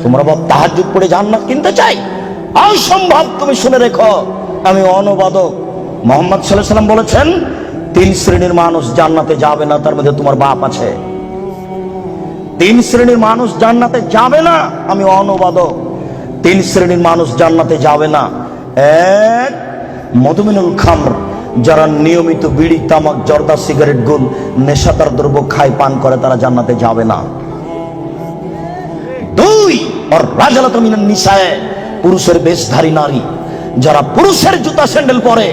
তোমরা বাপ তাহাজ্জুদ পড়ে জান্নাত কিনতে চাই? অসম্ভব। তুমি শুনে রেখো, আমি অনুবাদক। মুহাম্মদ সাল্লাল্লাহু আলাইহি ওয়াসাল্লাম বলেছেন 3 শ্রেণীর মানুষ জান্নাতে যাবে না, তার মধ্যে তোমার বাপ আছে। 3 শ্রেণীর মানুষ জান্নাতে যাবে না, আমি অনুবাদক। 3 শ্রেণীর মানুষ জান্নাতে যাবে না। এক, মদমিনুল খামর, যারা নিয়মিত বিড়ি, তামাক, জর্দা, সিগারেট, গুল, নেশাদার দ্রব্য খায়, পান করে, তারা জান্নাতে যাবে না। 2, আর রাজালাতু মিনান নিসায়ে, পুরুষের বেশধারী নারী, যারা পুরুষের জুতা স্যান্ডেল পরে,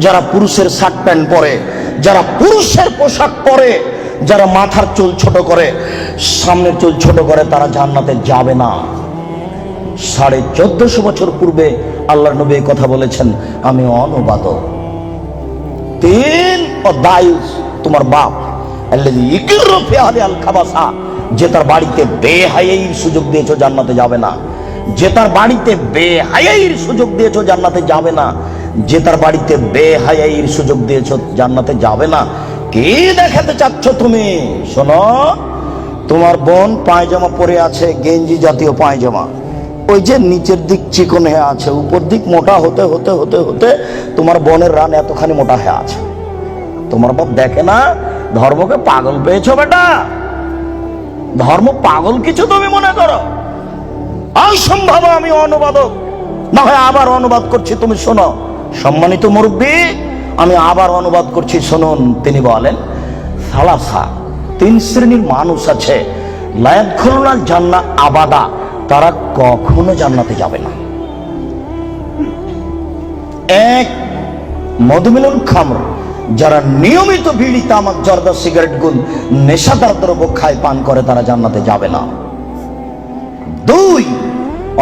যারা পুরুষের শার্ট প্যান্ট পরে, যারা পুরুষের পোশাক পরে, যারা মাথার চুল ছোট করে, সামনের চুল ছোট করে, তারা জান্নাতে যাবে না। 1450 বছর পূর্বে আল্লাহর নবী এই কথা বলেছেন, আমি অনুবাদক। 3, ও দায়ুস, তোমার বাপ, আল্লাযী ইকরু ফি আহলি আল খাবাসা, যে তার বাড়িতে বেহায়াইর সুযোগ দিয়েছো, জান্নাতে যাবে না। যে তার বাড়িতে বেহায়াইর সুযোগ দিয়েছো, জান্নাতে যাবে না। যে তার বাড়িতে বেহায়াইর সুযোগ দিয়েছো, জান্নাতে যাবে না। কি দেখাতে চাচ্ছ তুমি? শোনো, তোমার বোন পায়জামা পরে আছে, গেঞ্জি জাতীয় পায়জামা, ওই যে নিচের দিক চিকন হয়ে আছে, উপর দিক মোটা হতে হতে হতে হতে তোমার বোনের রান এতখানি মোটা হয়ে আছে। তোমার বাপ দেখে না? ধর্মকে পাগল পেয়েছো বেটা? ধর্ম পাগল কিছু তুমি মনে করো? অসম্ভব। আমি অনুবাদক, না হয় আবার অনুবাদ করছি, তুমি শোনো। সম্মানিত মুরব্বী, আমি আবার অনুবাদ করছি, শুনুন। তিনি বলেন, সালাসা, 3 শ্রেণীর মানুষ আছে, লা ইয়াদখুলুনাল জান্নাহ আবাদা, তারা কখনো জান্নাতে যাবে না। 1, মদমিনুল খামর, যারা নিয়মিত বিড়ি, তামাক, জর্দা, সিগারেট, গুল, নেশাদার দ্রব্য খায়, পান করে, তারা জান্নাতে যাবে না। 2,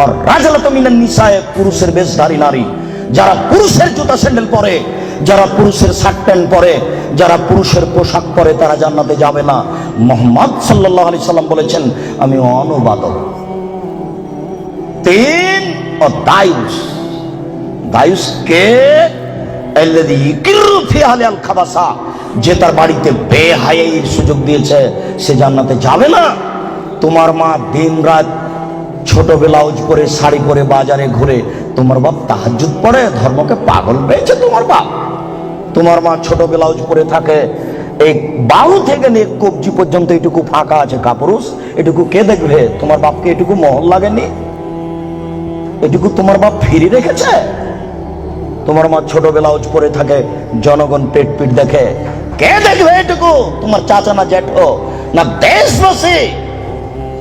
আর রাজালাতু মিনান নিসায়ে, পুরুষের বেশধারী নারী, যারা পুরুষের জুতা স্যান্ডেল পরে, যারা পুরুষের শার্ট প্যান্ট পরে, যারা পুরুষের পোশাক পরে, তারা জান্নাতে যাবে না। মুহাম্মদ সাল্লাল্লাহু আলাইহি সাল্লাম বলেছেন, আমি অনুবাদক। 3, ও দায়ুস, দায়ুস কে? আল্লাযী ইকরু ফি আহলি আল খাবাসা, যে তার বাড়িতে বেহায়াইর সুযোগ দিয়েছে, সে জান্নাতে যাবে না। তোমার মা দিনরাত ছোট ব্লাউজ পরে, শাড়ি পরে বাজারে ঘুরে, তোমার বাপ তাহাজ্জুদ পড়ে, ধর্মকে পাগল পেয়েছে তোমার বাপ। তোমার মা ছোট ব্লাউজ পরে থাকে, এই বাহু থেকে নিয়ে কবজি পর্যন্ত এটুকু ফাঁকা আছে কাপুরুষ, এটুকু কে দেখবে? তোমার বাপকে এটুকু মহল লাগেনি? এটুকু তোমার বাপ ফিরি রেখেছে? তোমার মা ছোট ব্লাউজ পরে থাকে, জনগণ পেট পিট দেখে, কে দেখবে এটুকু? তোমার চাচা না জ্যাঠো না দেশবাসী?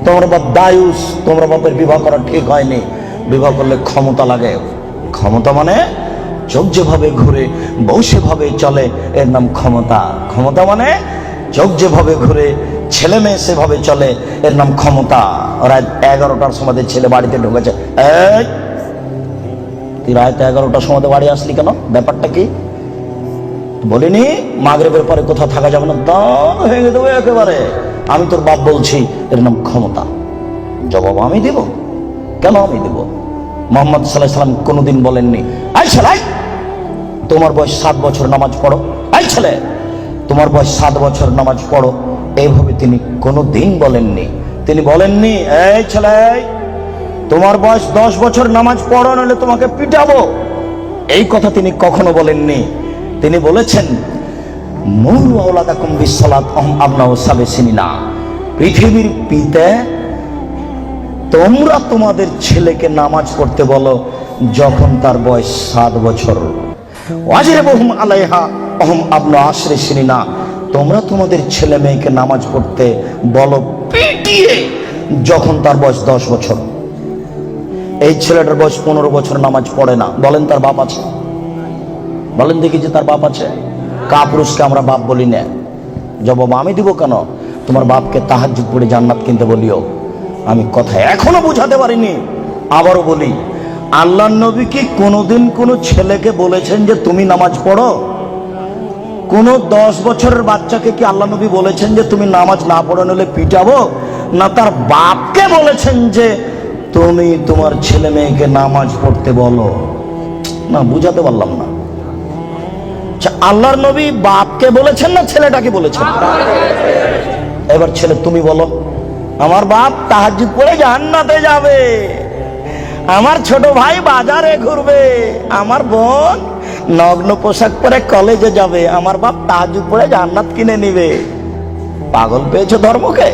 তোমার বাপ দায়ুস, তোমার বাপের বিবাহ করা ঠিক হয়নি। বিবাহ করলে ক্ষমতা লাগে। ক্ষমতা মানে চোখ যেভাবে ঘুরে, বউ সেভাবে চলে, এর নাম ক্ষমতা। ক্ষমতা মানে চোখ যেভাবে ঘুরে, ছেলে মেয়ে সেভাবে চলে, এর নাম ক্ষমতা। রাত 11টার সময় ছেলে বাড়িতে ঢুকেছে, এই তুই রাত 11টার সময় বাড়ি আসলি কেন? ব্যাপারটা কি? বলিনি মাগরিবের পরে কোথাও থাকা যাবে না, দান ভেঙে দেবো একেবারে। আমি তোর বাপ বলছি, এর নাম ক্ষমতা। জবাব আমি দিব? কেন আমি দিব? মুহাম্মদ সাল্লাল্লাহু আলাইহি ওয়াসাল্লাম কোনোদিন বলেননি, এই ছেলে তোমার বয়স 7 বছর নামাজ পড়ো, এই ছেলে তোমার বয়স 7 বছর নামাজ পড়ো, এইভাবে তিনি কোনোদিন বলেননি। তিনি বলেননি, এই ছেলে তোমার বয়স 10 বছর নামাজ পড়ো, নাহলে তোমাকে পিটাবো। এই কথা তিনি কখনো বলেননি। তিনি বলেছেন, মুরু আওলাদাকুম বিসসালাত আহম আবনাউ সাবে সিনিনা, পৃথিবীর পিতা তোমরা তোমাদের ছেলেকে নামাজ পড়তে বলো যখন তার বয়স 7 বছর। ওয়াজিবুহুম আলাইহা আহম আবনা আশরি সিনিনা, তোমরা তোমাদের ছেলে মেয়েকে নামাজ পড়তে বলো পিটিয়ে যখন তার বয়স 10 বছর। এই ছেলেটার বয়স 15 বছর নামাজ পড়ে না, বলেন তার বাপ আছে? বলেন দেখি যে তার বাপ আছে? কাপুরুষকে আমরা বাপ বলি না। জবাব আমি দিব কেন? তোমার বাপকে তাহাজ্জুদ পড়ে জান্নাত কিনতে বলিও। আমি কথা এখনো বুঝাতে পারিনি, আবারও বলি, আল্লাহর নবী কি কোনোদিন কোনো ছেলেকে বলেছেন যে তুমি নামাজ পড়ো? কোন 10 বছরের বাচ্চাকে কি আল্লাহ নবী বলেছেন যে তুমি নামাজ না পড়ো নিলে পিটাবো? না তার বাপকে বলেছেন যে তুমি তোমার ছেলে মেয়েকে নামাজ পড়তে বলো? না, বুঝাতে পারলাম না। আল্লাহর নবী বাপকে বলেছেন না ছেলেটাকে বলেছেন? এবার ছেলে তুমি বলো, আমার বাপ তাহাজ্জুদ পড়ে জান্নাতে যাবে, আমার ছোট ভাই বাজারে ঘুরবে, আমার বোন নগ্ন পোশাক পরে কলেজে যাবে, আমার বাপ তাহাজ্জুদ পড়ে জান্নাত কিনে নিবে। পাগল পেয়েছো ধর্মকে?